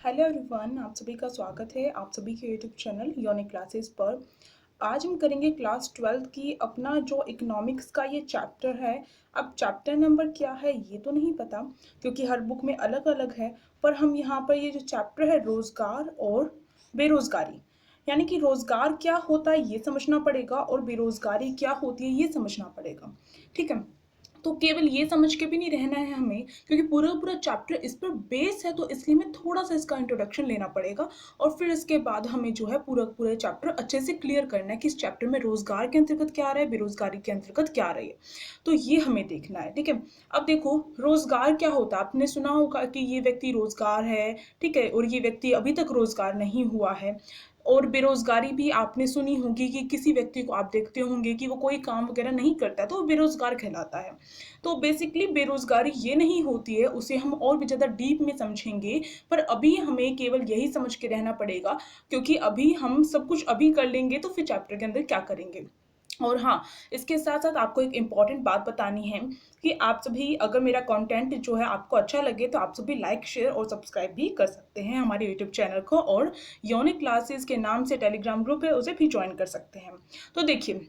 Hello everyone, आप सभी का स्वागत है आप सभी के यूट्यूब चैनल यूनिक क्लासेस पर। आज हम करेंगे क्लास 12th की अपना जो इकोनॉमिक्स का ये चैप्टर है। अब चैप्टर नंबर क्या है ये तो नहीं पता क्योंकि हर बुक में अलग अलग है, पर हम यहाँ पर ये जो चैप्टर है रोजगार और बेरोजगारी, यानी कि रोजगार क्या होता है ये समझना पड़ेगा और बेरोजगारी क्या होती है ये समझना पड़ेगा। ठीक है, तो केवल ये समझ के भी नहीं रहना है हमें, क्योंकि पूरा पूरा चैप्टर इस पर बेस है, तो इसलिए हमें थोड़ा सा इसका इंट्रोडक्शन लेना पड़ेगा और फिर इसके बाद हमें जो है पूरा पूरा चैप्टर अच्छे से क्लियर करना है कि इस चैप्टर में रोजगार के अंतर्गत क्या आ रहा है, बेरोजगारी के अंतर्गत क्या आ रही है। तो ये हमें देखना है। ठीक है, अब देखो रोजगार क्या होता है, आपने सुना होगा कि ये व्यक्ति रोजगार है, ठीक है, और ये व्यक्ति अभी तक रोजगार नहीं हुआ है। और बेरोजगारी भी आपने सुनी होगी कि किसी व्यक्ति को आप देखते होंगे कि वो कोई काम वगैरह नहीं करता है तो वो बेरोजगार कहलाता है। तो बेसिकली बेरोजगारी ये नहीं होती है, उसे हम और भी ज़्यादा डीप में समझेंगे, पर अभी हमें केवल यही समझ के रहना पड़ेगा, क्योंकि अभी हम सब कुछ अभी कर लेंगे तो फिर चैप्टर के अंदर क्या करेंगे। और हाँ, इसके साथ साथ आपको एक इम्पॉर्टेंट बात बतानी है कि आप सभी अगर मेरा कंटेंट जो है आपको अच्छा लगे तो आप सभी लाइक शेयर और सब्सक्राइब भी कर सकते हैं हमारे यूट्यूब चैनल को, और यूनिक क्लासेस के नाम से टेलीग्राम ग्रुप है उसे भी ज्वाइन कर सकते हैं। तो देखिए,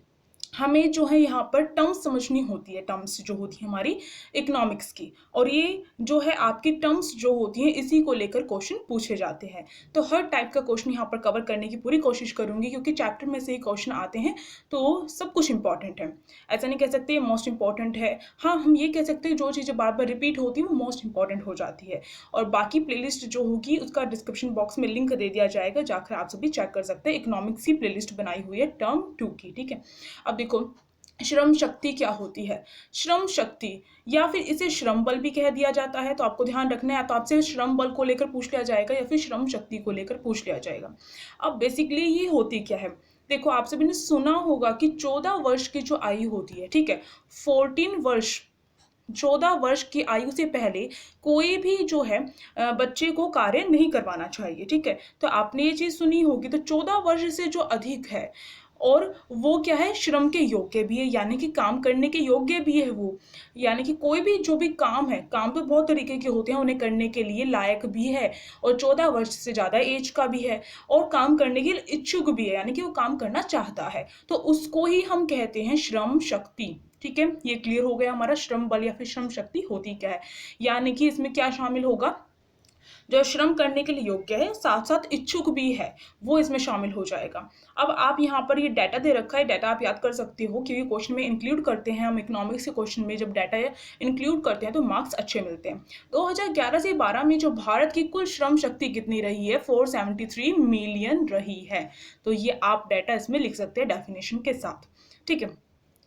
हमें जो है यहाँ पर टर्म्स समझनी होती है, टर्म्स जो होती है हमारी इकोनॉमिक्स की, और ये जो है आपकी टर्म्स जो होती हैं इसी को लेकर क्वेश्चन पूछे जाते हैं। तो हर टाइप का क्वेश्चन यहाँ पर कवर करने की पूरी कोशिश करूंगी, क्योंकि चैप्टर में से ही क्वेश्चन आते हैं तो सब कुछ इंपॉर्टेंट है। ऐसा नहीं कह सकते मोस्ट इंपॉर्टेंट है, हाँ हम ये कह सकते हैं जो चीज़ें बार बार रिपीट होती है वो मोस्ट इंपॉर्टेंट हो जाती है। और बाकी प्लेलिस्ट जो होगी उसका डिस्क्रिप्शन बॉक्स में लिंक दे दिया जाएगा, जाकर आप सभी चेक कर सकते हैं। इकोनॉमिक्स की प्लेलिस्ट बनाई हुई है टर्म 2 की। ठीक है, अब देखो श्रम शक्ति क्या होती है। श्रम शक्ति या फिर इसे श्रम बल भी कह दिया जाता है, तो आपको ध्यान रखना है, तो आपसे श्रम बल को लेकर पूछ लिया जाएगा या फिर श्रम शक्ति को लेकर पूछ लिया जाएगा। अब बेसिकली ये होती क्या है, देखो आप सभी ने सुना होगा कि 14 वर्ष की जो आयु होती है, ठीक है, 14 वर्ष, 14 वर्ष की आयु से पहले कोई भी जो है बच्चे को कार्य नहीं करवाना चाहिए। ठीक है, तो आपने ये चीज़ सुनी होगी। तो 14 वर्ष से जो अधिक है और वो क्या है, श्रम के योग्य भी है, यानी कि काम करने के योग्य भी है वो, यानी कि कोई भी जो भी काम है, काम तो बहुत तरीके के होते हैं, उन्हें करने के लिए लायक भी है, और 14 वर्ष से ज़्यादा एज का भी है, और काम करने के लिए इच्छुक भी है, यानी कि वो काम करना चाहता है, तो उसको ही हम कहते हैं श्रम शक्ति। ठीक है, ये क्लियर हो गया हमारा श्रम बल या फिर श्रम शक्ति होती क्या है। यानी कि इसमें क्या शामिल होगा, जो श्रम करने के लिए योग्य है साथ साथ इच्छुक भी है, वो इसमें शामिल हो जाएगा। अब आप यहाँ पर ये डाटा दे रखा है, डाटा आप याद कर सकते हो, क्योंकि क्वेश्चन में इंक्लूड करते हैं हम, इकोनॉमिक्स के क्वेश्चन में जब डाटा इंक्लूड करते हैं तो मार्क्स अच्छे मिलते हैं। 2011 से 12 में जो भारत की कुल श्रम शक्ति कितनी रही है, 473 मिलियन रही है। तो ये आप डाटा इसमें लिख सकते हैं डेफिनेशन के साथ। ठीक है,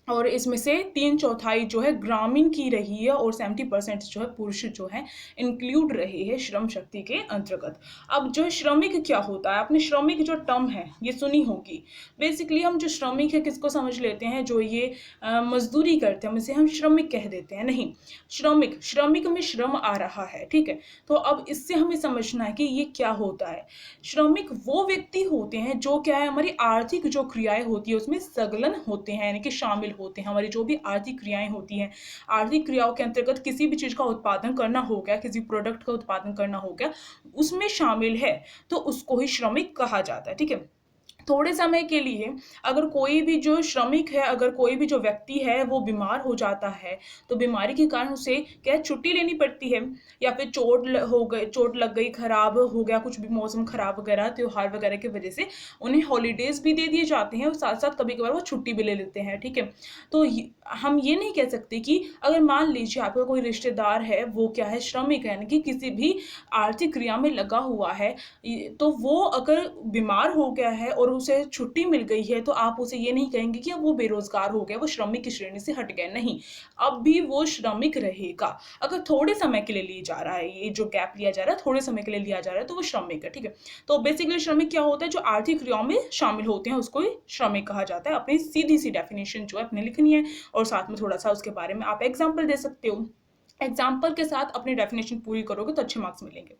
और इसमें से 3/4 जो है ग्रामीण की रही है और 70% जो है पुरुष जो है इंक्लूड रहे हैं श्रम शक्ति के अंतर्गत। अब जो श्रमिक क्या होता है, आपने श्रमिक जो टर्म है ये सुनी होगी। बेसिकली हम जो श्रमिक है किसको समझ लेते हैं, जो ये मजदूरी करते हैं उसे हम श्रमिक कह देते हैं। नहीं, श्रमिक, श्रमिक में श्रम आ रहा है। ठीक है, तो अब इससे हमें समझना है कि ये क्या होता है। श्रमिक वो व्यक्ति होते हैं जो क्या है, हमारी आर्थिक जो क्रियाएं होती है उसमें संलग्न होते हैं, यानी कि शामिल होते हैं। हमारी जो भी आर्थिक क्रियाएं होती हैं, आर्थिक क्रियाओं के अंतर्गत किसी भी चीज का उत्पादन करना हो गया, किसी प्रोडक्ट का उत्पादन करना हो गया, उसमें शामिल है, तो उसको ही श्रमिक कहा जाता है। ठीक है, थोड़े समय के लिए अगर कोई भी जो श्रमिक है, अगर कोई भी जो व्यक्ति है वो बीमार हो जाता है, तो बीमारी के कारण उसे क्या छुट्टी लेनी पड़ती है, या फिर चोट लग गई, खराब हो गया, कुछ भी मौसम खराब वगैरह, त्योहार वगैरह की वजह से उन्हें हॉलीडेज भी दे दिए जाते हैं और साथ साथ कभी कभार वो छुट्टी भी ले लेते हैं। ठीक है, तो हम ये नहीं कह सकते कि अगर मान लीजिए आपका कोई रिश्तेदार है वो क्या है, श्रमिक है, यानी कि किसी भी आर्थिक क्रिया में लगा हुआ है, तो वो अगर बीमार हो गया है और उसे छुट्टी मिल गई है, तो आप उसे ये नहीं कहेंगे कि अब वो बेरोजगार हो गया, वो श्रमिक की श्रेणी से हट गया। नहीं, अब भी वो श्रमिक रहेगा। अगर थोड़े समय के लिए लिया जा रहा है, ये जो गैप लिया जा रहा है थोड़े समय के लिए लिया जा रहा है, तो वो श्रमिक है। ठीक है, तो बेसिकली श्रमिक क्या होता है, जो आर्थिक क्रियाओं में शामिल होते हैं उसको ही श्रमिक कहा जाता है। अपनी सीधी सी डेफिनेशन जो है अपने लिखनी है, और साथ में थोड़ा सा उसके बारे में आप एग्जाम्पल दे सकते हो। एग्जाम्पल के साथ अपनी डेफिनेशन पूरी करोगे तो अच्छे मार्क्स मिलेंगे।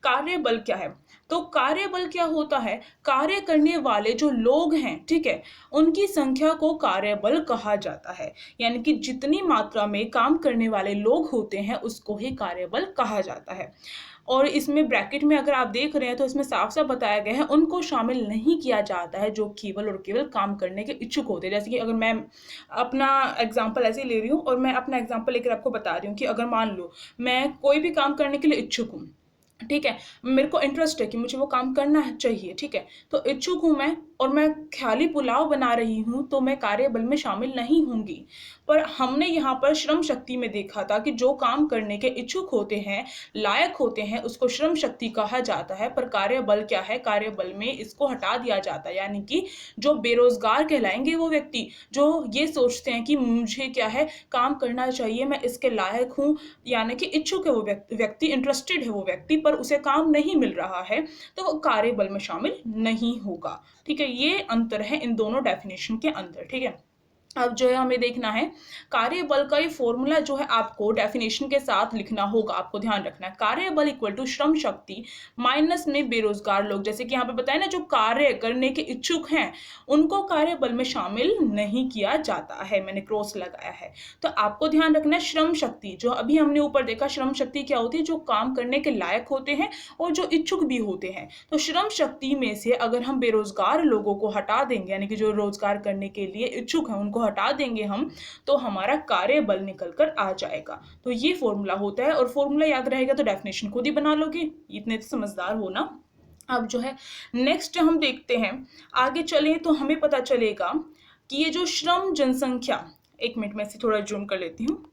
कार्य बल क्या है, तो कार्य बल क्या होता है, कार्य करने वाले जो लोग हैं, ठीक है, उनकी संख्या को कार्य बल कहा जाता है। यानी कि जितनी मात्रा में काम करने वाले लोग होते हैं उसको ही कार्य बल कहा जाता है। और इसमें ब्रैकेट में अगर आप देख रहे हैं तो इसमें साफ-साफ बताया गया है, उनको शामिल नहीं किया जाता है जो केवल और केवल काम करने के इच्छुक होते हैं। जैसे कि अगर मैं अपना एग्ज़ाम्पल ऐसे ही ले रही हूँ और मैं अपना एग्ज़ाम्पल लेकर आपको बता रही हूँ कि अगर मान लो मैं कोई भी काम करने के लिए इच्छुक हूँ, ठीक है? मेरे को इंटरेस्ट है कि मुझे वो काम करना है चाहिए, ठीक है? तो इच्छुक हूँ मैं और मैं खाली पुलाव बना रही हूँ, तो मैं कार्यबल में शामिल नहीं होंगी। पर हमने यहाँ पर श्रम शक्ति में देखा था कि जो काम करने के इच्छुक होते हैं, लायक होते हैं, उसको श्रम शक्ति कहा जाता है। पर कार्यबल क्या है? कार्यबल में इसको हटा दिया जाता है, यानी कि जो बेरोज़गार कहलाएँगे वो व्यक्ति, जो ये सोचते हैं कि मुझे क्या है, काम करना चाहिए, मैं इसके लायक हूँ, यानी कि इच्छुक है वो व्यक्ति, इंटरेस्टेड है वो व्यक्ति, पर उसे काम नहीं मिल रहा है, तो वो कार्यबल में शामिल नहीं होगा। ठीक है? ये अंतर है इन दोनों डेफिनेशन के अंदर, ठीक है? अब जो है हमें देखना है कार्यबल का ये फॉर्मूला जो है आपको डेफिनेशन के साथ लिखना होगा, आपको ध्यान रखना है। कार्यबल equal to Shram Shakti minus में बेरोजगार लोग, जैसे कि यहाँ पे बताया ना, जो कार्य करने के इच्छुक हैं उनको कार्यबल में शामिल नहीं किया जाता है, मैंने क्रॉस लगाया है। तो आपको ध्यान रखना है श्रम शक्ति, जो अभी हमने ऊपर देखा, श्रम शक्ति क्या होती है? जो काम करने के लायक होते हैं और जो इच्छुक भी होते हैं। तो श्रम शक्ति में से अगर हम बेरोजगार लोगों को हटा देंगे, यानी कि जो रोजगार करने के लिए इच्छुक हैं उनको हटा देंगे हम, तो हमारा कार्यबल निकल कर आ जाएगा। तो ये फॉर्मूला होता है, और फॉर्मूला याद रहेगा तो डेफिनेशन खुद ही बना लोगे, इतने तो समझदार हो ना। अब जो है नेक्स्ट हम देखते हैं, आगे चले तो हमें पता चलेगा कि ये जो श्रम जनसंख्या, एक मिनट में से थोड़ा जूम कर लेती हूँ।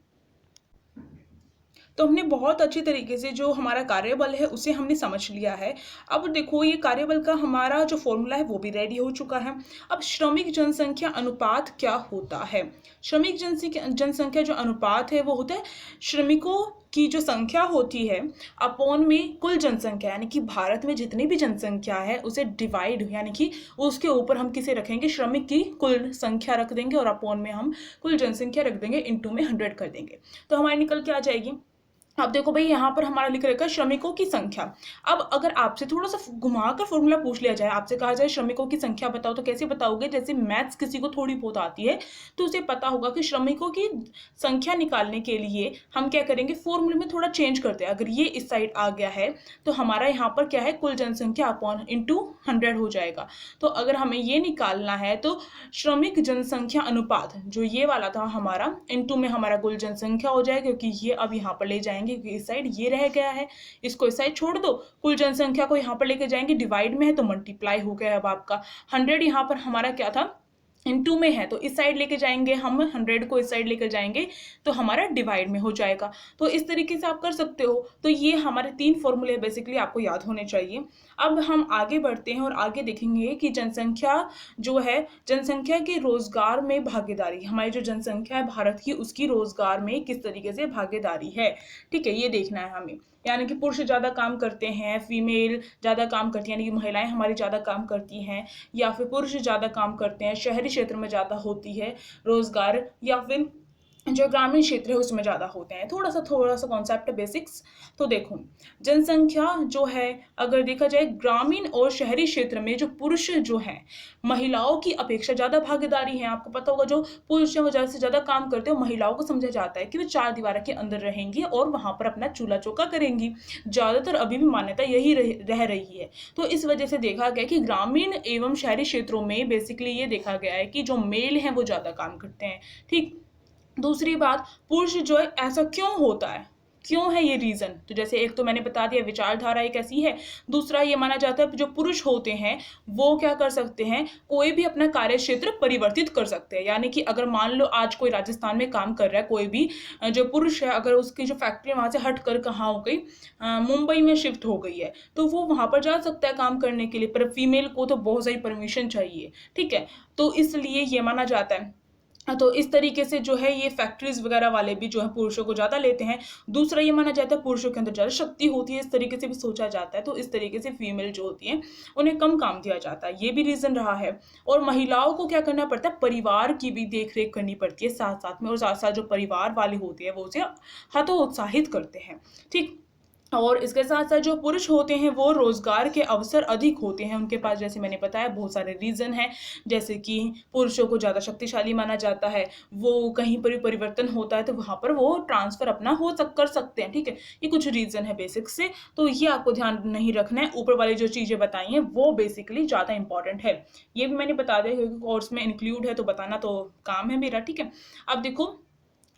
तो हमने बहुत अच्छी तरीके से जो हमारा कार्यबल है उसे हमने समझ लिया है। अब देखो ये कार्यबल का हमारा जो फॉर्मूला है वो भी रेडी हो चुका है। अब श्रमिक जनसंख्या अनुपात क्या होता है? श्रमिक जनसंख्या जो अनुपात है वो होता है श्रमिकों की जो संख्या होती है अपॉन में कुल जनसंख्या, यानी कि भारत में जितनी भी जनसंख्या है उसे डिवाइड, यानी कि उसके ऊपर हम किसे रखेंगे? श्रमिक की कुल संख्या रख देंगे और अपॉन में हम कुल जनसंख्या रख देंगे, इनटू में 100 कर देंगे, तो हमारी निकल के आ जाएगी। अब देखो भाई यहाँ पर हमारा लिख रखा है श्रमिकों की संख्या। अब अगर आपसे थोड़ा सा घुमाकर फॉर्मूला पूछ लिया जाए, आपसे कहा जाए श्रमिकों की संख्या बताओ, तो कैसे बताओगे? जैसे मैथ्स किसी को थोड़ी बहुत आती है तो उसे पता होगा कि श्रमिकों की संख्या निकालने के लिए हम क्या करेंगे, फॉर्मूले में थोड़ा चेंज करते हैं। अगर ये इस साइड आ गया है तो हमारा यहाँ पर क्या है, कुल जनसंख्या अपॉन इंटू 100 हो जाएगा। तो अगर हमें ये निकालना है तो श्रमिक जनसंख्या अनुपात जो ये वाला था हमारा, इंटू में हमारा कुल जनसंख्या हो जाएगा, क्योंकि ये अब यहाँ पर ले जाएंगे क्योंकि इस साइड ये रह गया है, इसको इस साइड छोड़ दो, कुल जनसंख्या को यहाँ पर लेके जाएंगे, डिवाइड में है तो मल्टीप्लाई हो गया। अब आपका 100 यहाँ पर हमारा क्या था, इनटू में है, तो इस साइड लेके जाएंगे हम, 100 को इस साइड लेकर जाएंगे तो हमारा डिवाइड में हो जाएगा। तो इस तरीके से आप कर सकते हो। तो ये हमारे 3 फॉर्मूले बेसिकली आपको याद होने चाहिए। अब हम आगे बढ़ते हैं और आगे देखेंगे कि जनसंख्या जो है, जनसंख्या के रोजगार में भागीदारी, हमारी जो जनसंख्या है भारत की उसकी रोजगार में किस तरीके से भागीदारी है, ठीक है, ये देखना है हमें। यानी कि पुरुष ज़्यादा काम करते हैं, फीमेल ज़्यादा काम करती हैं, यानी कि महिलाएं हमारी ज़्यादा काम करती हैं, या फिर पुरुष ज़्यादा काम करते हैं, शहरी क्षेत्र में ज़्यादा होती है रोजगार, या फिर जो ग्रामीण क्षेत्र है उसमें ज़्यादा होते हैं। थोड़ा सा कॉन्सेप्ट है, बेसिक्स। तो देखो जनसंख्या जो है, अगर देखा जाए ग्रामीण और शहरी क्षेत्र में जो पुरुष जो हैं महिलाओं की अपेक्षा ज़्यादा भागीदारी है। आपको पता होगा जो पुरुष हैं वो ज़्यादा से ज़्यादा काम करते हैं, महिलाओं को समझा जाता है कि वो 4 दीवार के अंदर रहेंगी और वहाँ पर अपना चूल्हा चौका करेंगी। ज़्यादातर अभी भी मान्यता यही रह रही है। तो इस वजह से देखा गया कि ग्रामीण एवं शहरी क्षेत्रों में बेसिकली ये देखा गया है कि जो मेल हैं वो ज़्यादा काम करते हैं, ठीक। दूसरी बात, पुरुष जो है, ऐसा क्यों होता है, क्यों है ये रीज़न? तो जैसे एक तो मैंने बता दिया विचारधारा एक ऐसी है, दूसरा ये माना जाता है जो पुरुष होते हैं वो क्या कर सकते हैं, कोई भी अपना कार्य क्षेत्र परिवर्तित कर सकते हैं। यानी कि अगर मान लो आज कोई राजस्थान में काम कर रहा है, कोई भी जो पुरुष है, अगर उसकी जो फैक्ट्री वहाँ से हट कर कहाँ हो गई, मुंबई में शिफ्ट हो गई है, तो वो वहाँ पर जा सकता है काम करने के लिए। पर फीमेल को तो बहुत सारी परमिशन चाहिए, ठीक है, तो इसलिए ये माना जाता है। तो इस तरीके से जो है ये फैक्ट्रीज वगैरह वाले भी जो है पुरुषों को ज़्यादा लेते हैं। दूसरा ये माना जाता है पुरुषों के अंदर ज़्यादा शक्ति होती है, इस तरीके से भी सोचा जाता है। तो इस तरीके से फीमेल जो होती हैं उन्हें कम काम दिया जाता है, ये भी रीज़न रहा है। और महिलाओं को क्या करना पड़ता है, परिवार की भी देख रेख करनी पड़ती है साथ साथ में, और साथ साथ जो परिवार वाले होते हैं वो उसे हतोत्साहित करते हैं, ठीक। और इसके साथ साथ जो पुरुष होते हैं वो रोजगार के अवसर अधिक होते हैं उनके पास, जैसे मैंने बताया बहुत सारे रीजन हैं, जैसे कि पुरुषों को ज़्यादा शक्तिशाली माना जाता है, वो कहीं पर भी परिवर्तन होता है तो वहाँ पर वो ट्रांसफर अपना कर सकते हैं, ठीक है। ये कुछ रीजन है बेसिक से, तो ये आपको ध्यान नहीं रखना है। ऊपर वाली जो चीज़ें बताई हैं वो बेसिकली ज़्यादा इंपॉर्टेंट है, ये भी मैंने बता दिया क्योंकि कोर्स में इंक्लूड है तो बताना तो काम है मेरा, ठीक है। अब देखो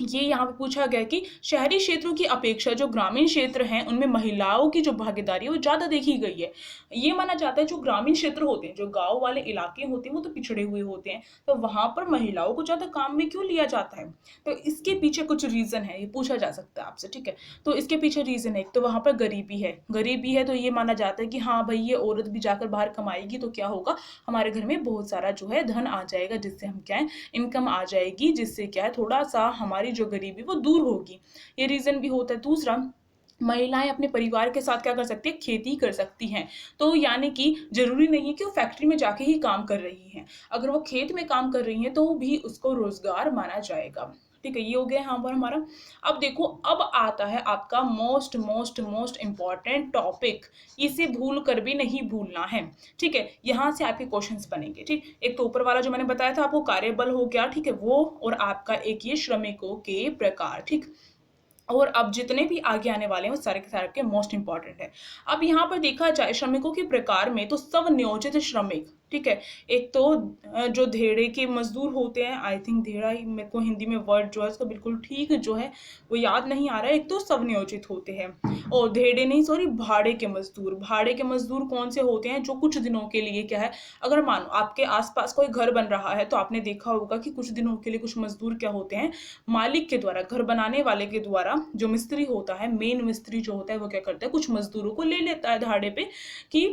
ये यहाँ पे पूछा गया कि शहरी क्षेत्रों की अपेक्षा जो ग्रामीण क्षेत्र हैं उनमें महिलाओं की जो भागीदारी है वो ज़्यादा देखी गई है। ये माना जाता है जो ग्रामीण क्षेत्र होते हैं, जो गांव वाले इलाके होते हैं वो तो पिछड़े हुए होते हैं, तो वहां पर महिलाओं को ज़्यादा काम में क्यों लिया जाता है? तो इसके पीछे कुछ रीज़न है, ये पूछा जा सकता है आपसे, ठीक है। तो इसके पीछे रीज़न है, एक तो वहाँ पर गरीबी है तो ये माना जाता है कि हाँ भाई ये औरत भी जाकर बाहर कमाएगी तो क्या होगा, हमारे घर में बहुत सारा जो है धन आ जाएगा, जिससे हम क्या है इनकम आ जाएगी, जिससे क्या है थोड़ा सा हमारी जो गरीबी वो दूर होगी, ये रीजन भी होता है। दूसरा, महिलाएं अपने परिवार के साथ क्या कर सकती है, खेती कर सकती हैं, तो यानी कि जरूरी नहीं है कि वो फैक्ट्री में जाके ही काम कर रही हैं, अगर वो खेत में काम कर रही हैं तो भी उसको रोजगार माना जाएगा, ठीक है। ये हो गया यहाँ पर हमारा। अब देखो, अब आता है आपका most most most important topic, इसे भूल कर भी नहीं भूलना है, ठीक है। यहाँ से आपके क्वेश्चंस बनेंगे, ठीक। एक तो ऊपर वाला जो मैंने बताया था आपको कार्यबल हो गया, ठीक है, वो, और आपका एक ये श्रमिकों के प्रकार, ठीक। और अब जितने भी आगे आने वाले हैं वो सारे के सारे के मोस्ट इंपॉर्टेंट है। अब यहाँ पर देखा जाए श्रमिकों के प्रकार में तो सब नियोजित श्रमिक, ठीक है। एक तो जो धेड़े के मजदूर होते हैं, आई थिंक धेड़ा ही मेरे को हिंदी में वर्ड जो है उसका बिल्कुल ठीक जो है वो याद नहीं आ रहा है। एक तो सब नियोजित होते हैं, और धेड़े नहीं सॉरी भाड़े के मजदूर। भाड़े के मजदूर कौन से होते हैं, जो कुछ दिनों के लिए क्या है, अगर मानो आपके आसपास कोई घर बन रहा है तो आपने देखा होगा कि कुछ दिनों के लिए कुछ मजदूर क्या होते हैं, मालिक के द्वारा, घर बनाने वाले के द्वारा, जो मिस्त्री होता है, मेन मिस्त्री जो होता है वो क्या करता है, कुछ मजदूरों को ले लेता है धाड़े पे कि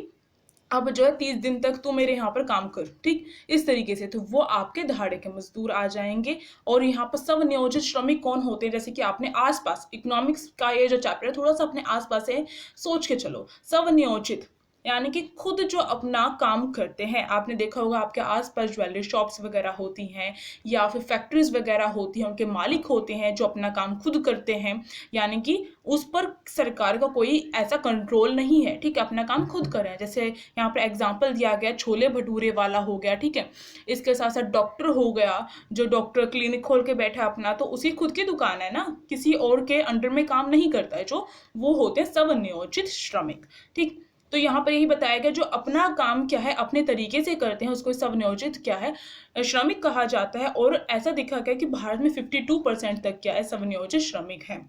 अब जो है 30 दिन तक तू मेरे यहाँ पर काम कर, ठीक, इस तरीके से, तो वो आपके धाड़े के मजदूर आ जाएंगे। और यहाँ पर सब नियोजित श्रमिक कौन होते हैं, जैसे कि आपने आसपास, इकोनॉमिक्स का ये जो चैप्टर है थोड़ा सा अपने आसपास से सोच के चलो। सब नियोजित यानी कि खुद जो अपना काम करते हैं, आपने देखा होगा आपके आसपास ज्वेलरी शॉप्स वगैरह होती हैं या फिर फैक्ट्रीज वगैरह होती हैं, उनके मालिक होते हैं जो अपना काम खुद करते हैं, यानी कि उस पर सरकार का कोई ऐसा कंट्रोल नहीं है, ठीक है, अपना काम खुद करें। जैसे यहाँ पर एग्जाम्पल दिया गया छोले भटूरे वाला हो गया, ठीक है। इसके साथ साथ डॉक्टर हो गया, जो डॉक्टर क्लिनिक खोल के बैठा अपना, तो उसी खुद की दुकान है ना, किसी और के अंडर में काम नहीं करता है, जो वो होते हैं सब नियोजित श्रमिक, ठीक। तो यहाँ पर यही बताया गया जो अपना काम क्या है अपने तरीके से करते हैं उसको सब नियोजित क्या है, श्रमिक कहा जाता है। और ऐसा देखा गया कि भारत में 52% तक क्या है सब नियोजित श्रमिक है।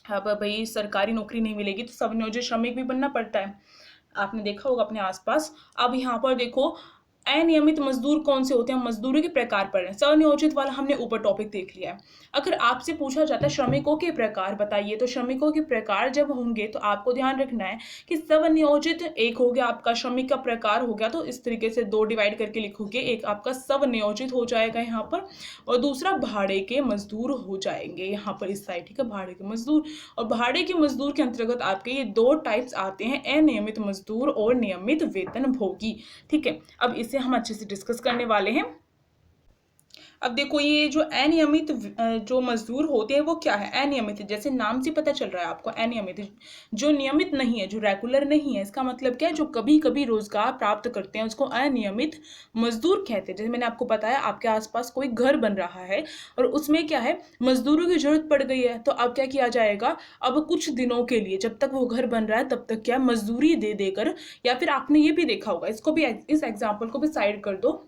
अब भाई सरकारी नौकरी नहीं मिलेगी तो सब नियोजित श्रमिक भी बनना पड़ता है, आपने देखा होगा अपने आसपास। अब यहाँ पर देखो अनियमित मजदूर कौन से होते हैं, मजदूरों के प्रकार पर है। स्वनियोजित वाला हमने ऊपर टॉपिक देख लिया है। अगर आपसे पूछा जाता है श्रमिकों के प्रकार बताइए, तो श्रमिकों के प्रकार जब होंगे तो आपको ध्यान रखना है कि स्वनियोजित एक हो गया आपका, श्रमिक का प्रकार हो गया, तो इस तरीके से दो डिवाइड करके लिखोगे, एक आपका स्वनियोजित हो जाएगा यहाँ पर, और दूसरा भाड़े के मजदूर हो जाएंगे यहाँ पर इस साइड, ठीक है, भाड़े के मजदूर। और भाड़े के मजदूर के अंतर्गत आपके ये दो टाइप्स आते हैं, अनियमित मजदूर और नियमित वेतनभोगी, ठीक है। अब इसे हम अच्छे से डिस्कस करने वाले हैं। अब देखो ये जो अनियमित जो मजदूर होते हैं वो क्या है, अनियमित, जैसे नाम से पता चल रहा है आपको, अनियमित जो नियमित नहीं है, जो रेगुलर नहीं है, इसका मतलब क्या है, जो कभी कभी रोजगार प्राप्त करते हैं उसको अनियमित मजदूर कहते हैं। जैसे मैंने आपको बताया आपके आसपास कोई घर बन रहा है और उसमें क्या है मजदूरों की जरूरत पड़ गई है, तो अब क्या किया जाएगा, अब कुछ दिनों के लिए जब तक वो घर बन रहा है तब तक क्या मजदूरी दे देकर, या फिर आपने ये भी देखा होगा, इसको भी, इस एग्जाम्पल को भी साइड कर दो,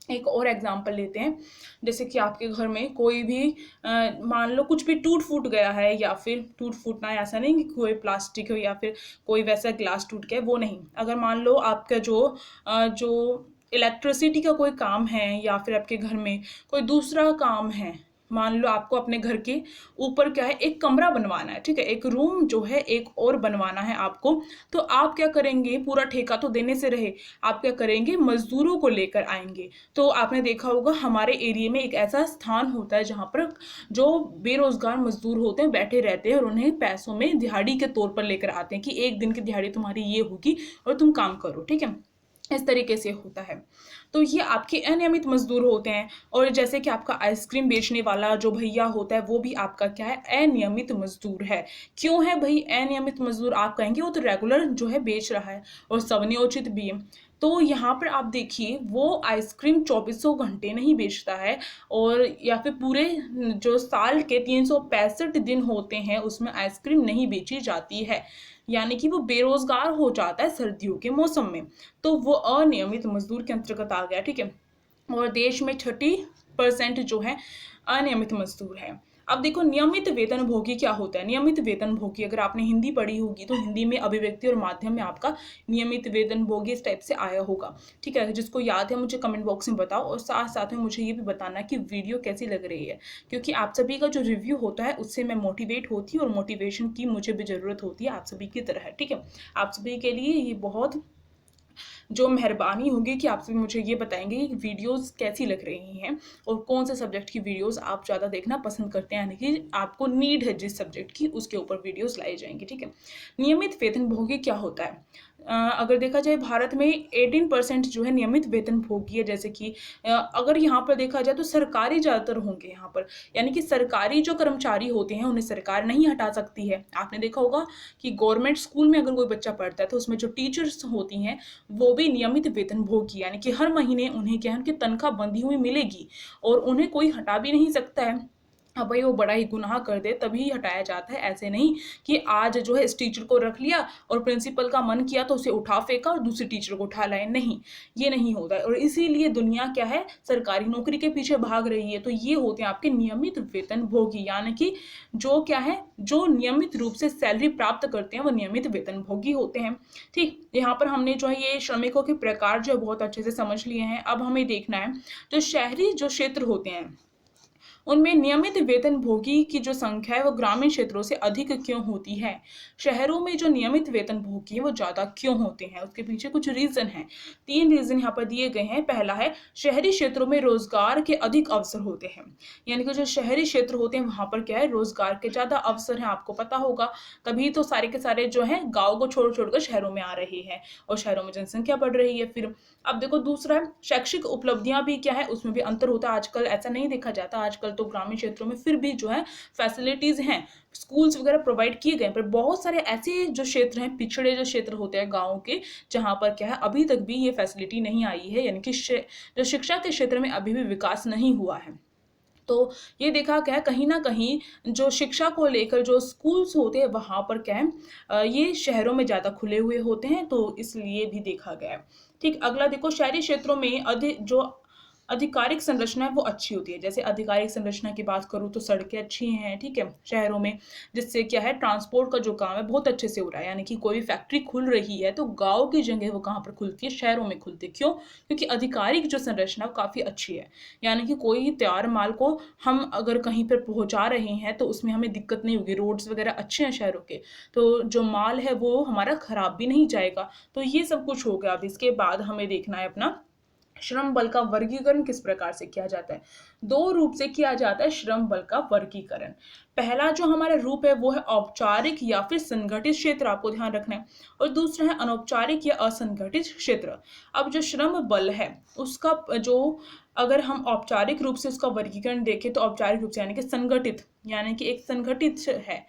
एक और एग्जाम्पल लेते हैं। जैसे कि आपके घर में कोई भी मान लो कुछ भी टूट फूट गया है, या फिर टूट फूटना ऐसा नहीं कि कोई प्लास्टिक हो या फिर कोई वैसा ग्लास टूट गया, वो नहीं। अगर मान लो आपका जो इलेक्ट्रिसिटी का कोई काम है, या फिर आपके घर में कोई दूसरा काम है, मान लो आपको अपने घर के ऊपर क्या है एक कमरा बनवाना है, ठीक है, एक रूम जो है एक और बनवाना है आपको, तो आप क्या करेंगे, पूरा ठेका तो देने से रहे, आप क्या करेंगे मजदूरों को लेकर आएंगे। तो आपने देखा होगा हमारे एरिया में एक ऐसा स्थान होता है जहाँ पर जो बेरोजगार मजदूर होते हैं बैठे रहते हैं और उन्हें पैसों में दिहाड़ी के तौर पर लेकर आते हैं कि एक दिन की दिहाड़ी तुम्हारी ये होगी और तुम काम करो, ठीक है। इस तरीके से होता है। तो ये आपके अनियमित मज़दूर होते हैं। और जैसे कि आपका आइसक्रीम बेचने वाला जो भैया होता है, वो भी आपका क्या है, अनियमित मज़दूर है। क्यों है भई अनियमित मज़दूर? आप कहेंगे वो तो रेगुलर जो है बेच रहा है और स्वनियोजित भी है। तो यहाँ पर आप देखिए, वो आइसक्रीम चौबीसों घंटे नहीं बेचता है, और या फिर पूरे जो साल के 365 दिन होते हैं उसमें आइसक्रीम नहीं बेची जाती है। यानी कि वो बेरोज़गार हो जाता है सर्दियों के मौसम में। तो वो अनियमित मज़दूर के अंतर्गत आ गया, ठीक है? और देश में 30% जो है अनियमित मज़दूर हैं। अब देखो नियमित वेतनभोगी क्या होता है? नियमित वेतनभोगी, अगर आपने हिंदी पढ़ी होगी तो हिंदी में अभिव्यक्ति और माध्यम में आपका नियमित वेतनभोगी इस टाइप से आया होगा, ठीक है? जिसको याद है मुझे कमेंट बॉक्स में बताओ, और साथ-साथ में मुझे ये भी बताना कि वीडियो कैसी लग रही है, क्योंकि आप सभी का जो रिव्यू होता है उससे मैं मोटिवेट होती हूँ, और मोटिवेशन की मुझे भी ज़रूरत होती है आप सभी की तरह, ठीक है? आप सभी के लिए ये बहुत जो मेहरबानी होगी कि आप सभी मुझे ये बताएँगे कि वीडियोज़ कैसी लग रही हैं, और कौन से सब्जेक्ट की वीडियोज़ आप ज़्यादा देखना पसंद करते हैं, यानी कि आपको नीड है जिस सब्जेक्ट की, उसके ऊपर वीडियोज़ लाई जाएँगी, ठीक है? नियमित वेतनभोगी क्या होता है? अगर देखा जाए भारत में 18% जो है नियमित वेतनभोगी है, जैसे कि अगर यहाँ पर देखा जाए तो सरकारी ज़्यादातर होंगे यहाँ पर, यानी कि सरकारी जो कर्मचारी होते हैं उन्हें सरकार नहीं हटा सकती है। आपने देखा होगा कि गवर्नमेंट स्कूल में अगर कोई बच्चा पढ़ता है तो उसमें जो टीचर्स होती हैं वो भी नियमित वेतनभोगी, यानी कि हर महीने उन्हें क्या है, उनकी तनख्वाह बंधी हुई मिलेगी, और उन्हें कोई हटा भी नहीं सकता है। अब भाई वो बड़ा ही गुनाह कर दे तभी हटाया जाता है, ऐसे नहीं कि आज जो है इस टीचर को रख लिया और प्रिंसिपल का मन किया तो उसे उठा फेंका और दूसरे टीचर को उठा लाए, नहीं, ये नहीं होता है। और इसीलिए दुनिया क्या है, सरकारी नौकरी के पीछे भाग रही है। तो ये होते हैं आपके नियमित वेतनभोगी, यानी कि जो क्या है, जो नियमित रूप से सैलरी प्राप्त करते हैं वो नियमित वेतनभोगी होते हैं। ठीक, यहाँ पर हमने जो है ये श्रमिकों के प्रकार जो है बहुत अच्छे से समझ लिए हैं। अब हमें देखना है जो शहरी जो क्षेत्र होते हैं उनमें नियमित वेतनभोगी की जो संख्या है वो ग्रामीण क्षेत्रों से अधिक क्यों होती है? शहरों में जो नियमित वेतनभोगी हैं वो ज़्यादा क्यों होते हैं? उसके पीछे कुछ रीज़न हैं। 3 रीज़न यहाँ पर दिए गए हैं। पहला है शहरी क्षेत्रों में रोज़गार के अधिक अवसर होते हैं। यानी कि जो शहरी क्षेत्र होते हैं वहाँ पर क्या है, रोज़गार के ज़्यादा अवसर हैं, आपको पता होगा। तभी तो सारे के सारे जो हैं गाँव को छोड़-छोड़ कर शहरों में आ रहे हैं, और शहरों में जनसंख्या बढ़ रही है फिर। अब देखो दूसरा है शैक्षिक उपलब्धियाँ भी क्या है, उसमें भी अंतर होता है। आजकल ऐसा नहीं देखा जाता, आजकल तो ग्रामीण क्षेत्रों में फिर भी जो है फैसिलिटीज़ हैं, स्कूल्स वगैरह प्रोवाइड किए गए हैं, पर बहुत सारे ऐसे जो क्षेत्र हैं, पिछड़े जो क्षेत्र होते हैं गाँव के, जहाँ पर क्या है अभी तक भी ये फैसिलिटी नहीं आई है, यानी कि जो शिक्षा के क्षेत्र में अभी भी विकास नहीं हुआ है। तो ये देखा गया कहीं न कहीं जो शिक्षा को लेकर जो स्कूल्स होते हैं वहाँ पर क्या है, ये शहरों में ज़्यादा खुले हुए होते हैं, तो इसलिए भी देखा गया है। ठीक, अगला देखो शहरी क्षेत्रों में जो आधिकारिक संरचना है वो अच्छी होती है। जैसे आधिकारिक संरचना की बात करूँ तो सड़कें अच्छी हैं, ठीक है, शहरों में, जिससे क्या है ट्रांसपोर्ट का जो काम है बहुत अच्छे से हो रहा है। यानी कि कोई फैक्ट्री खुल रही है तो गाँव की जगह वो कहाँ पर खुलती है, शहरों में खुलती है। क्यों? क्योंकि आधिकारिक जो संरचना वो काफ़ी अच्छी है। यानी कि कोई तैयार माल को हम अगर कहीं पर पहुँचा रहे हैं तो उसमें हमें दिक्कत नहीं होगी, रोड्स वगैरह अच्छे हैं शहरों के, तो जो माल है वो हमारा खराब भी नहीं जाएगा। तो ये सब कुछ हो गया। अब इसके बाद हमें देखना है अपना श्रम बल का वर्गीकरण किस प्रकार से किया जाता है। 2 रूप से किया जाता है श्रम बल का वर्गीकरण। पहला जो हमारा रूप है वो है औपचारिक या फिर संगठित क्षेत्र, आपको ध्यान रखना है, और दूसरा है अनौपचारिक या असंगठित क्षेत्र। अब जो श्रम बल है उसका जो, अगर हम औपचारिक रूप से उसका वर्गीकरण देखें तो औपचारिक रूप से यानी कि संगठित, यानी कि एक संगठित है।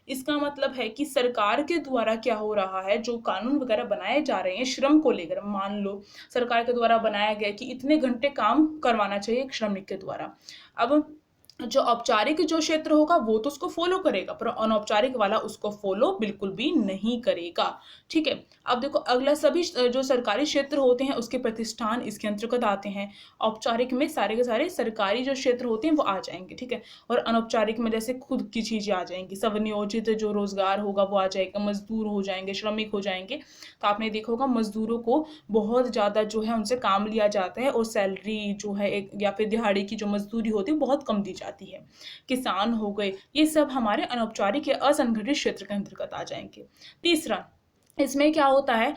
इसका मतलब है कि सरकार के द्वारा क्या हो रहा है, जो कानून वगैरह बनाए जा रहे हैं श्रम को लेकर, मान लो सरकार के द्वारा बनाया गया कि इतने घंटे काम करवाना चाहिए एक श्रमिक के द्वारा। अब जो औपचारिक जो क्षेत्र होगा वो तो उसको फॉलो करेगा, पर अनौपचारिक वाला उसको फॉलो बिल्कुल भी नहीं करेगा। ठीक है, अब देखो अगला सभी जो सरकारी क्षेत्र होते हैं उसके प्रतिष्ठान इसके अंतर्गत आते हैं। औपचारिक में सारे के सारे सरकारी जो क्षेत्र होते हैं वो आ जाएंगे, ठीक है, और अनौपचारिक में जैसे खुद की चीजें आ जाएंगी, स्वनियोजित जो रोजगार होगा वो आ जाएगा, मजदूर हो जाएंगे, श्रमिक हो जाएंगे। तो आपने देखा होगा मजदूरों को बहुत ज्यादा जो है उनसे काम लिया जाता है, और सैलरी जो है एक या फिर दिहाड़ी की जो मजदूरी होती है बहुत कम दी जाती है। किसान हो गए, ये सब हमारे अनौपचारिक या असंगठित क्षेत्र के अंतर्गत आ जाएंगे। तीसरा, इसमें क्या होता है,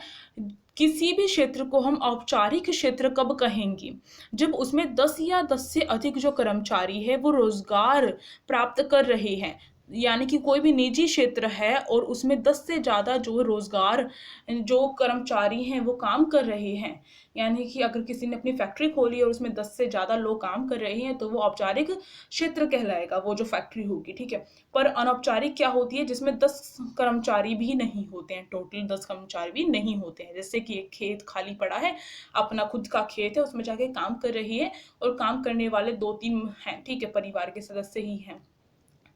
किसी भी क्षेत्र को हम औपचारिक क्षेत्र कब कहेंगे, जब उसमें 10 या 10 से अधिक जो कर्मचारी है वो रोजगार प्राप्त कर रहे हैं, यानी कि कोई भी निजी क्षेत्र है और उसमें 10 से ज़्यादा जो रोज़गार जो कर्मचारी हैं वो काम कर रहे हैं, यानी कि अगर किसी ने अपनी फैक्ट्री खोली और उसमें 10 से ज़्यादा लोग काम कर रहे हैं तो वो औपचारिक क्षेत्र कहलाएगा, वो जो फैक्ट्री होगी, ठीक है। पर अनौपचारिक क्या होती है, जिसमें 10 कर्मचारी भी नहीं होते हैं, टोटल 10 कर्मचारी भी नहीं होते हैं। जैसे कि एक खेत खाली पड़ा है, अपना खुद का खेत है, उसमें जाके काम कर रही है और काम करने वाले 2-3 हैं, ठीक है, परिवार के सदस्य ही हैं,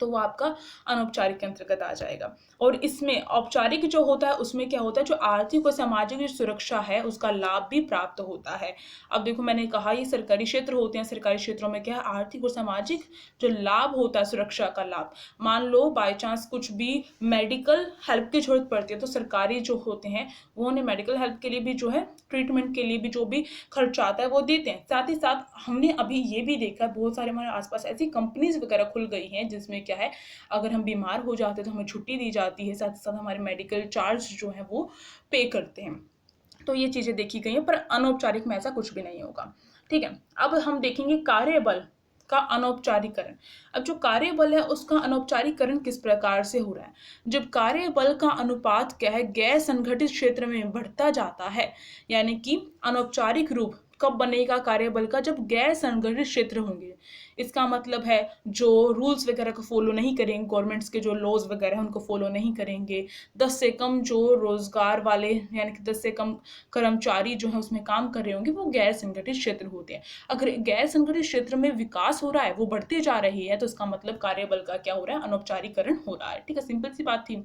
तो वो आपका अनौपचारिक के अंतर्गत आ जाएगा। और इसमें औपचारिक जो होता है उसमें क्या होता है, जो आर्थिक और सामाजिक जो सुरक्षा है उसका लाभ भी प्राप्त होता है। अब देखो मैंने कहा ये सरकारी क्षेत्र होते हैं, सरकारी क्षेत्रों में क्या है, आर्थिक और सामाजिक जो लाभ होता है, सुरक्षा का लाभ। मान लो बाय चांस कुछ भी मेडिकल हेल्प की जरूरत पड़ती है तो सरकारी जो होते हैं वो उन्हें मेडिकल हेल्प के लिए भी जो है, ट्रीटमेंट के लिए भी जो भी खर्च आता है वो देते हैं। साथ ही साथ हमने अभी ये भी देखा है बहुत सारे हमारे आसपास ऐसी कंपनीज वगैरह खुल गई हैं जिसमें क्या है, अगर हम बीमार हो जाते हैं तो हमें छुट्टी दी जाती है, साथ ही साथ हमारे मेडिकल चार्ज जो है वो पे करते हैं। तो ये चीजें देखी गई हैं, पर अनौपचारिक में ऐसा कुछ भी नहीं होगा, ठीक है। अब हम देखेंगे कार्यबल का अनौपचारिकरण। अब जो कार्यबल है उसका अनौपचारिकरण किस प्रकार से हो रहा है, जब कार्यबल का अनुपात क्या है, गैर संगठित क्षेत्र में बढ़ता जाता है, यानी कि अनौपचारिक रूप कब बनेगा कार्यबल का, जब गैर संगठित क्षेत्र होंगे। इसका मतलब है जो रूल्स वगैरह को फॉलो नहीं करेंगे, गवर्नमेंट्स के जो लॉज वगैरह हैं उनको फॉलो नहीं करेंगे, 10 से कम जो रोजगार वाले यानी कि 10 से कम कर्मचारी जो है उसमें काम कर रहे होंगे, वो गैर संगठित क्षेत्र होते हैं। अगर गैर संगठित क्षेत्र में विकास हो रहा है, वो बढ़ती जा रही है, तो इसका मतलब कार्यबल का क्या हो रहा है, अनौपचारिकरण हो रहा है, ठीक है। सिंपल सी बात थी।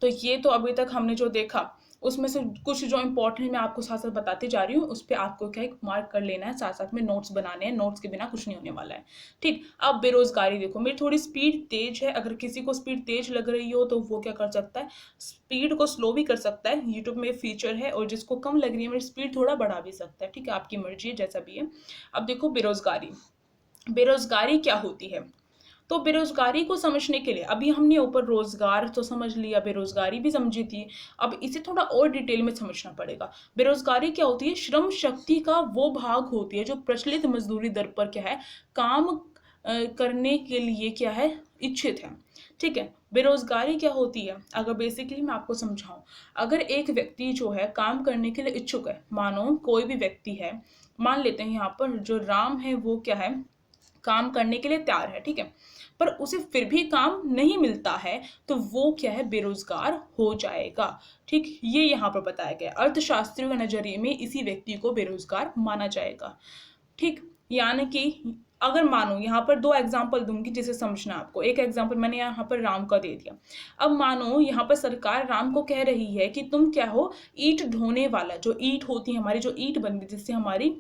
तो ये तो अभी तक हमने जो देखा उसमें से कुछ जो इंपॉर्टेंट मैं आपको साथ साथ बताती जा रही हूँ, उस पर आपको क्या एक मार्क कर लेना है, साथ साथ में नोट्स बनाने हैं, नोट्स के बिना कुछ नहीं होने वाला है, ठीक। अब बेरोजगारी देखो, मेरी थोड़ी स्पीड तेज है, अगर किसी को स्पीड तेज लग रही हो तो वो क्या कर सकता है, स्पीड को स्लो भी कर सकता है, यूट्यूब में फीचर है, और जिसको कम लग रही है मेरी स्पीड थोड़ा बढ़ा भी सकता है, ठीक है, आपकी मर्जी है जैसा भी है। अब देखो बेरोजगारी, बेरोजगारी क्या होती है, तो बेरोजगारी को समझने के लिए अभी हमने ऊपर रोजगार तो समझ लिया, बेरोजगारी भी समझी थी, अब इसे थोड़ा और डिटेल में समझना पड़ेगा। बेरोजगारी क्या होती है, श्रम शक्ति का वो भाग होती है जो प्रचलित मजदूरी दर पर क्या है, काम करने के लिए क्या है, इच्छित है, ठीक है। बेरोजगारी क्या होती है, अगर बेसिकली मैं आपको समझाऊं, अगर एक व्यक्ति जो है काम करने के लिए इच्छुक है, मानो कोई भी व्यक्ति है, मान लेते हैं यहाँ पर जो राम है वो क्या है, काम करने के लिए तैयार है, ठीक है, पर उसे फिर भी काम नहीं मिलता है, तो वो क्या है, बेरोजगार हो जाएगा, ठीक। ये यहाँ पर बताया गया, अर्थशास्त्रियों के नजरिए में इसी व्यक्ति को बेरोजगार माना जाएगा, ठीक। यानी कि अगर मानो यहाँ पर 2 एग्जाम्पल दूंगी जिसे समझना आपको। एक एग्जाम्पल मैंने यहाँ पर राम का दे दिया। अब मानो यहाँ पर सरकार राम को कह रही है कि तुम क्या हो, ईंट ढोने वाला, जो ईंट होती है हमारी, जो ईंट बनती है जिससे हमारी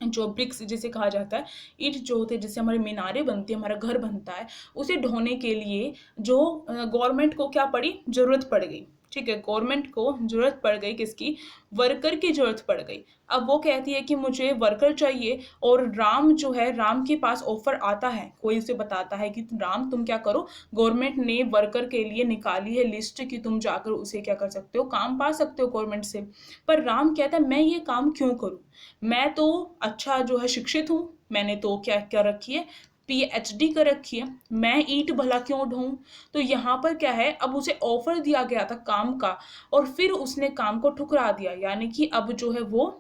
जो ब्रिक्स जिसे कहा जाता है, ईंट जो होते हैं जिससे हमारी मीनारें बनती है, हमारा घर बनता है, उसे ढोने के लिए जो गवर्नमेंट को क्या पड़ी, जरूरत पड़ गई, ठीक है, गवर्नमेंट को जरूरत पड़ गई, किसकी, वर्कर की जरूरत पड़ गई। अब वो कहती है कि मुझे वर्कर चाहिए, और राम जो है, राम के पास ऑफर आता है, कोई उसे बताता है कि राम तुम क्या करो, गवर्नमेंट ने वर्कर के लिए निकाली है लिस्ट कि तुम जाकर उसे क्या कर सकते हो, काम पा सकते हो गवर्नमेंट से। पर राम कहता है मैं ये काम क्यों करूं, मैं तो अच्छा जो है शिक्षित हूँ, मैंने तो क्या क्या रखी है, पीएचडी कर रखी है, मैं ईंट भला क्यों ढूंढूं। तो यहाँ पर क्या है, अब उसे ऑफर दिया गया था काम का, और फिर उसने काम को ठुकरा दिया, यानी कि अब जो है वो,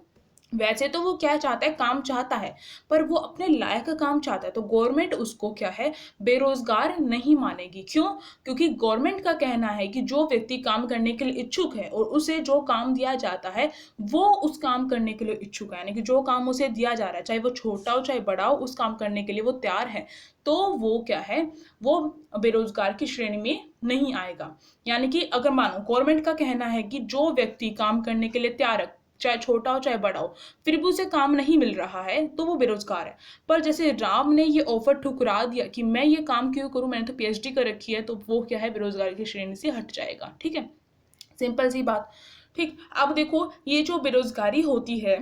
वैसे तो वो क्या चाहता है, काम चाहता है, पर वो अपने लायक काम चाहता है, तो गवर्नमेंट उसको क्या है, बेरोजगार नहीं मानेगी। क्यों, क्योंकि गवर्नमेंट का कहना है कि जो व्यक्ति काम करने के लिए इच्छुक है और उसे जो काम दिया जाता है वो उस काम करने के लिए इच्छुक है, यानी कि जो काम उसे दिया जा रहा है, चाहे वो छोटा हो चाहे बड़ा हो, उस काम करने के लिए वो तैयार है, तो वो क्या है, वो बेरोजगार की श्रेणी में नहीं आएगा। यानी कि अगर मानो गवर्नमेंट का कहना है कि जो व्यक्ति काम करने के लिए तैयार है, चाहे छोटा हो चाहे बड़ा हो, फिर भी उसे काम नहीं मिल रहा है, तो वो बेरोजगार है। पर जैसे राम ने ये ऑफर ठुकरा दिया कि मैं ये काम क्यों करूं, मैंने तो पीएचडी कर रखी है, तो वो क्या है, बेरोजगारी की श्रेणी से हट जाएगा, ठीक है, सिंपल सी बात, ठीक। अब देखो ये जो बेरोजगारी होती है,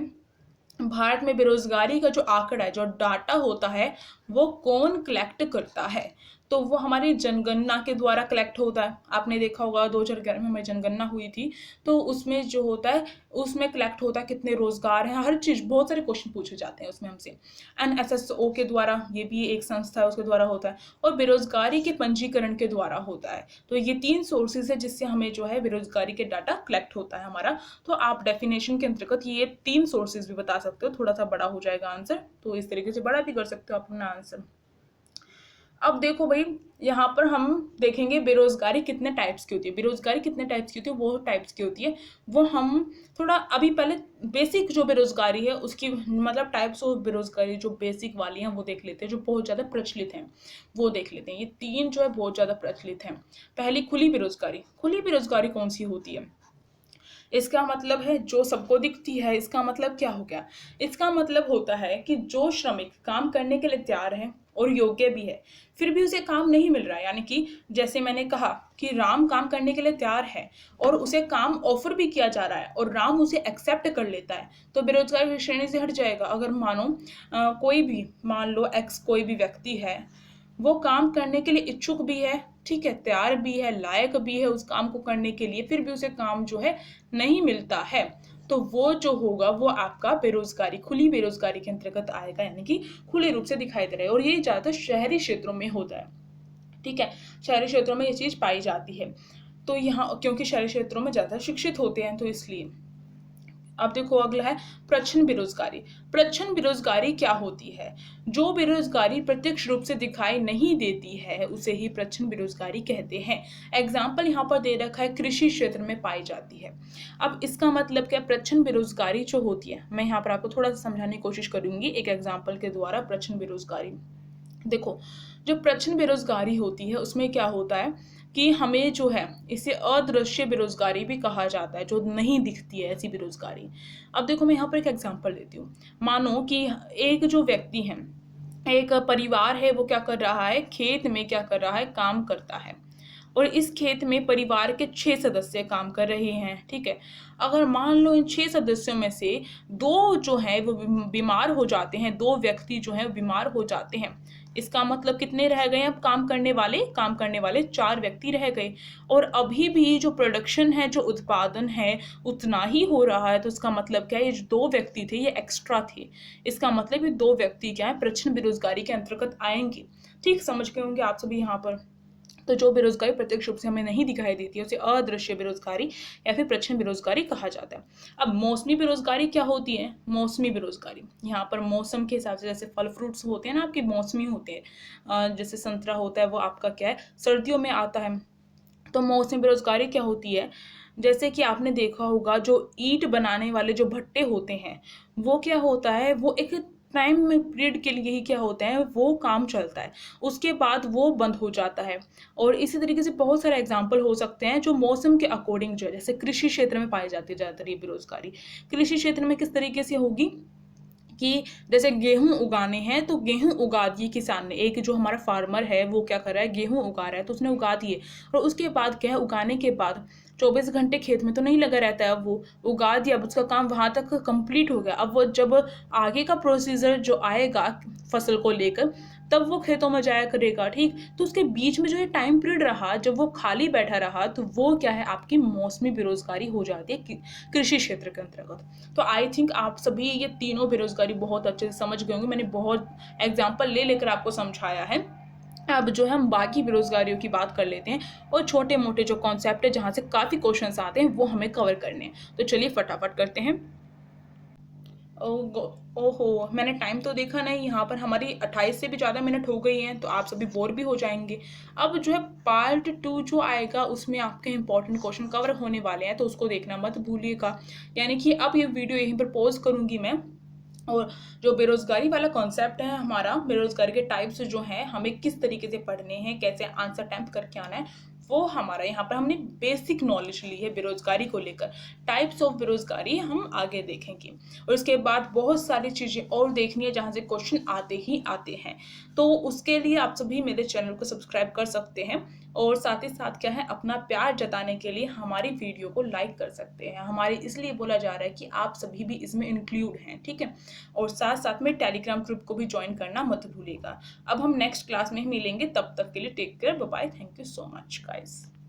भारत में बेरोजगारी का जो आंकड़ा है, जो डाटा होता है, वो कौन कलेक्ट करता है, तो वो हमारी जनगणना के द्वारा कलेक्ट होता है। आपने देखा होगा 2011 में हमारी जनगणना हुई थी, तो उसमें जो होता है, उसमें कलेक्ट होता है कितने रोज़गार हैं, हर चीज़, बहुत सारे क्वेश्चन पूछे जाते हैं उसमें हमसे। एनएसएसओ के द्वारा, ये भी एक संस्था है, उसके द्वारा होता है, और बेरोज़गारी के पंजीकरण के द्वारा होता है। तो ये 3 सोर्सेज़ है जिससे हमें जो है बेरोज़गारी के डाटा कलेक्ट होता है हमारा। तो आप डेफिनेशन के अंतर्गत ये 3 सोर्सेज़ भी बता सकते हो, थोड़ा-सा बड़ा हो जाएगा आंसर, तो इस तरीके से बड़ा भी कर सकते हो आप अपना आंसर। अब देखो भाई, यहाँ पर हम देखेंगे बेरोजगारी कितने टाइप्स की होती है। बेरोजगारी कितने टाइप्स की होती है, वो टाइप्स की होती है, वो हम थोड़ा अभी पहले बेसिक जो बेरोजगारी है उसकी, मतलब टाइप्स ऑफ बेरोजगारी जो बेसिक वाली हैं वो देख लेते हैं, जो बहुत ज़्यादा प्रचलित हैं वो देख लेते हैं। ये 3 जो है बहुत ज़्यादा प्रचलित हैं। पहली खुली बेरोजगारी। खुली बेरोजगारी कौन सी होती है? इसका मतलब है जो सबको दिखती है। इसका मतलब क्या हो गया? इसका मतलब होता है कि जो श्रमिक काम करने के लिए तैयार है और योग्य भी है, फिर भी उसे काम नहीं मिल रहा है। यानी कि जैसे मैंने कहा कि राम काम करने के लिए तैयार है और उसे काम ऑफर भी किया जा रहा है और राम उसे एक्सेप्ट कर लेता है, तो बेरोजगार श्रेणी से हट जाएगा। अगर मानो कोई भी, मान लो एक्स कोई भी व्यक्ति है, वो काम करने के लिए इच्छुक भी है, ठीक है, तैयार भी है, लायक भी है उस काम को करने के लिए, फिर भी उसे काम जो है नहीं मिलता है, तो वो जो होगा वो आपका बेरोजगारी, खुली बेरोजगारी के अंतर्गत आएगा, यानी कि खुले रूप से दिखाई दे रहा है। और ये ज्यादातर शहरी क्षेत्रों में होता है, ठीक है, शहरी क्षेत्रों में ये चीज पाई जाती है। तो यहाँ क्योंकि शहरी क्षेत्रों में ज्यादा शिक्षित होते हैं, तो इसलिए। अब देखो अगला है प्रच्छन्न बेरोजगारी। प्रच्छन्न बेरोजगारी क्या होती है? जो बेरोजगारी प्रत्यक्ष रूप से दिखाई नहीं देती है उसे ही प्रच्छन्न बेरोजगारी कहते हैं। एग्जाम्पल यहाँ पर दे रखा है, कृषि क्षेत्र में पाई जाती है। अब इसका मतलब क्या? प्रच्छन्न बेरोजगारी जो होती है, मैं यहाँ पर आपको थोड़ा सा समझाने की कोशिश करूंगी एक एग्जाम्पल के द्वारा। प्रच्छन्न बेरोजगारी देखो, जो प्रच्छन्न बेरोजगारी होती है उसमें क्या होता है कि हमें जो है इसे अदृश्य बेरोजगारी भी कहा जाता है, जो नहीं दिखती है ऐसी बेरोजगारी। अब देखो मैं यहाँ पर एक एग्जांपल देती हूँ। मानो कि एक जो व्यक्ति है, एक परिवार है, वो क्या कर रहा है, खेत में क्या कर रहा है, काम करता है, और इस खेत में परिवार के 6 सदस्य काम कर रहे हैं, ठीक है। अगर मान लो इन 6 सदस्यों में से 2 जो है वो बीमार हो जाते हैं, 2 व्यक्ति जो है बीमार हो जाते हैं, इसका मतलब कितने रह गए? अब काम करने वाले 4 व्यक्ति रह गए, और अभी भी जो प्रोडक्शन है, जो उत्पादन है, उतना ही हो रहा है। तो इसका मतलब क्या है? ये जो 2 व्यक्ति थे ये एक्स्ट्रा थे। इसका मतलब ये 2 व्यक्ति क्या है, प्रच्छन्न बेरोजगारी के अंतर्गत आएंगे। ठीक समझ गए होंगे आप सभी यहाँ पर। तो जो बेरोजगारी प्रत्यक्ष रूप से हमें नहीं दिखाई देती है उसे अदृश्य बेरोजगारी या फिर प्रच्छन्न बेरोजगारी कहा जाता है। अब मौसमी बेरोजगारी क्या होती है? मौसमी बेरोजगारी, यहाँ पर मौसम के हिसाब से, जैसे फल फ्रूट्स होते हैं ना आपके, मौसमी होते हैं, जैसे संतरा होता है वो आपका क्या है, सर्दियों में आता है। तो मौसमी बेरोजगारी क्या होती है? जैसे कि आपने देखा होगा जो ईंट बनाने वाले जो भट्टे होते हैं, वो क्या होता है, वो एक टाइम में पीरियड के लिए ही क्या होता है, वो काम चलता है, उसके बाद वो बंद हो जाता है। और इसी तरीके से बहुत सारे एग्जाम्पल हो सकते हैं जो मौसम के अकॉर्डिंग जो है, जैसे कृषि क्षेत्र में पाई जाती है ज़्यादातर ये बेरोजगारी। कृषि क्षेत्र में किस तरीके से होगी कि जैसे गेहूं उगाने हैं तो गेहूं उगा दिए किसान ने, एक जो हमारा फार्मर है वो क्या कर रहा है, गेहूं उगा रहा है, तो उसने उगा दिए, और उसके बाद क्या है, उगाने के बाद 24 घंटे खेत में तो नहीं लगा रहता है, अब वो उगा दिया, अब उसका काम वहां तक कंप्लीट हो गया। अब वो जब आगे का प्रोसीजर जो आएगा फसल को लेकर, तब वो खेतों में जाया करेगा, ठीक। तो उसके बीच में जो ये टाइम पीरियड रहा जब वो खाली बैठा रहा, तो वो क्या है, आपकी मौसमी बेरोजगारी हो जाती है कृषि क्षेत्र के अंतर्गत। तो आई थिंक आप सभी ये तीनों बेरोजगारी बहुत अच्छे से समझ गए होंगे। मैंने बहुत एग्जाम्पल ले लेकर आपको समझाया है। अब जो है हम बाकी बेरोजगारियों की बात कर लेते हैं, और छोटे मोटे जो कॉन्सेप्ट है जहाँ से काफ़ी क्वेश्चंस आते हैं वो हमें कवर करने हैं। तो चलिए फटाफट करते हैं। ओहो, मैंने टाइम तो देखा नहीं, यहाँ पर हमारी 28 से भी ज़्यादा मिनट हो गई हैं, तो आप सभी बोर भी हो जाएंगे। अब जो है पार्ट 2 जो आएगा उसमें आपके इंपॉर्टेंट क्वेश्चन कवर होने वाले हैं, तो उसको देखना मत भूलिएगा। यानी कि अब ये वीडियो यहीं पर पॉज करूँगी मैं, और जो बेरोजगारी वाला कॉन्सेप्ट है हमारा, बेरोजगारी के टाइप्स जो हैं, हमें किस तरीके से पढ़ने हैं, कैसे आंसर अटेम्प्ट करके आना है, वो हमारा यहाँ पर हमने बेसिक नॉलेज ली है बेरोजगारी को लेकर। टाइप्स ऑफ बेरोजगारी हम आगे देखेंगे, और उसके बाद बहुत सारी चीज़ें और देखनी है जहाँ से क्वेश्चन आते ही आते हैं। तो उसके लिए आप सभी मेरे चैनल को सब्सक्राइब कर सकते हैं, और साथ ही साथ क्या है, अपना प्यार जताने के लिए हमारी वीडियो को लाइक कर सकते हैं। हमारे इसलिए बोला जा रहा है कि आप सभी भी इसमें इंक्लूड हैं, ठीक है? और साथ-साथ में टेलीग्राम ग्रुप को भी जॉइन करना मत भूलिएगा। अब हम नेक्स्ट क्लास में ही मिलेंगे, तब तक के लिए take care, bye bye, thank you so much guys.